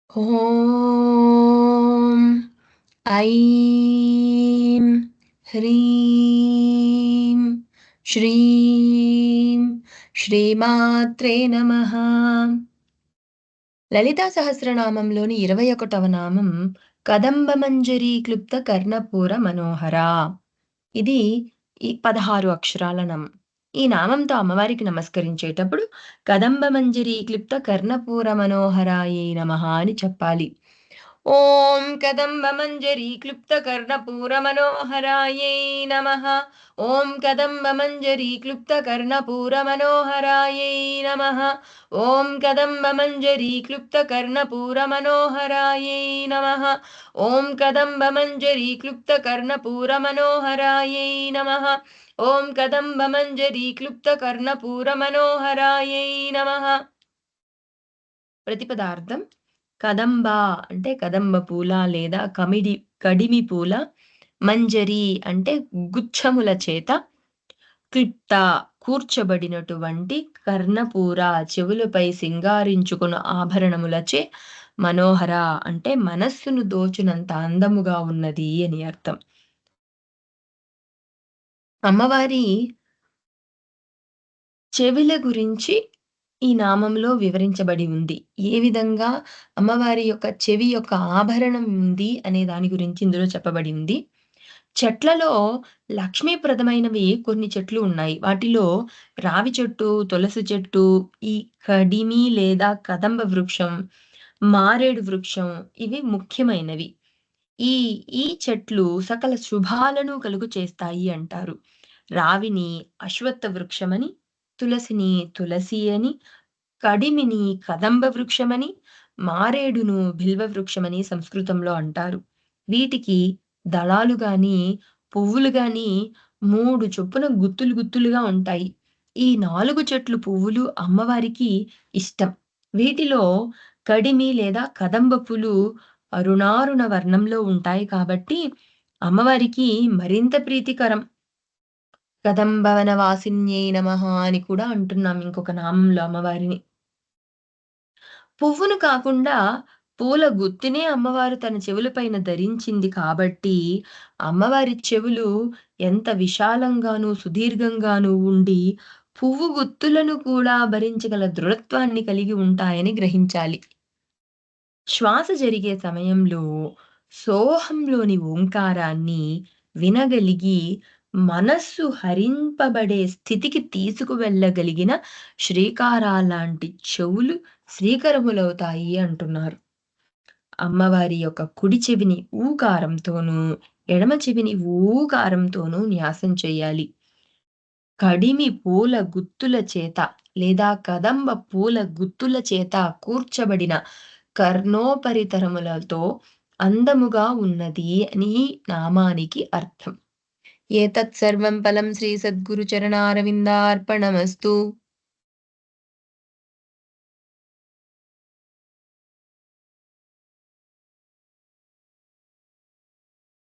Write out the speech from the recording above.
ఓం ఐం హ్రీం శ్రీం శ్రీమాత్రే నమః. లలితా సహస్రనామంలోని 21వ నామం కదంబమంజరీ క్లుప్త కర్ణపూర మనోహర. ఇది ఈ 16 అక్షరాల నామం. ఈ నామంతో అమ్మవారికి నమస్కరించేటప్పుడు కదంబమంజరీ క్లుప్త కర్ణపూర మనోహరాయై నమః అని చెప్పాలి. ఓం కదంబమంజరీ క్లుప్త కర్ణపూర మనోహరాయై నమః. ఓం కదంబమంజరీ క్లుప్త కర్ణపూర మనోహరాయై నమః. ఓం కదంబమంజరీ క్లుప్త కర్ణపూర మనోహరాయై నమః. ఓం కదంబమంజరీ క్లుప్త కర్ణపూర మనోహరాయై నమః. ఓం కదంబమంజరీ క్లుప్త కర్ణపూర మనోహరాయై నమః. ప్రతిపదార్థం కదంబ అంటే కదంబ పూల లేదా కడిమి పూల, మంజరి అంటే గుచ్ఛముల చేత, క్లిప్త కూర్చబడినటువంటి, కర్ణపూర చెవులపై సింగారించుకున్న ఆభరణములచే, మనోహర అంటే మనస్సును దోచునంత అందముగా ఉన్నది అని అర్థం. అమ్మవారి చెవుల గురించి ఈ నామంలో వివరించబడి ఉంది. ఏ విధంగా అమ్మవారి యొక్క చెవి యొక్క ఆభరణం ఉంది అనే దాని గురించి ఇందులో చెప్పబడి ఉంది. చెట్లలో లక్ష్మీప్రదమైనవి కొన్ని చెట్లు ఉన్నాయి. వాటిలో రావి చెట్టు, తులసి చెట్టు, ఈ కడిమి లేదా కదంబ వృక్షం, మారేడు వృక్షం ఇవి ముఖ్యమైనవి. ఈ ఈ చెట్లు సకల శుభాలను కలుగు చేస్తాయి అంటారు. రావిని అశ్వత్థ వృక్షమని, తులసిని తులసి అని, కడిమిని కదంబ వృక్షమని, మారేడును బిల్వ వృక్షమని సంస్కృతంలో అంటారు. వీటికి దళాలు గాని, పువ్వులు గాని 3 చొప్పున గుత్తులు గుత్తులుగా ఉంటాయి. ఈ 4 చెట్లు పువ్వులు అమ్మవారికి ఇష్టం. వీటిలో కడిమి లేదా కదంబ పూలు అరుణారుణ వర్ణంలో ఉంటాయి కాబట్టి అమ్మవారికి మరింత ప్రీతికరం. కదంబవన వాసిన్యై నమః అని కూడా అంటున్నాం ఇంకొక నామంలో అమ్మవారిని. పువ్వును కాకుండా పూల గుత్తినే అమ్మవారు తన చెవులపైన ధరించింది కాబట్టి, అమ్మవారి చెవులు ఎంత విశాలంగాను, సుదీర్ఘంగాను ఉండి, పువ్వు గుత్తులను కూడా భరించగల దృఢత్వాన్ని కలిగి ఉంటాయని గ్రహించాలి. శ్వాస జరిగే సమయంలో సోహంలోని ఓంకారాన్ని వినగలిగి, మనస్సు హరింపబడే స్థితికి తీసుకువెళ్ళగలిగిన శ్రీకారాలాంటి చెవులు శ్రీకరములవుతాయి అంటున్నారు. అమ్మవారి యొక్క కుడి చెవిని ఊకారంతోనూ, ఎడమ చెవిని ఊకారంతోనూ న్యాసం చేయాలి. కడిమి పూల గుత్తుల చేత లేదా కదంబ పూల గుత్తుల చేత కూర్చబడిన కర్ణోపరితరములతో అందముగా ఉన్నది అని నామానికి అర్థం. ఏతత్ సర్వం ఫలం శ్రీ సద్గురు చరణారవిందార్పణమస్తు.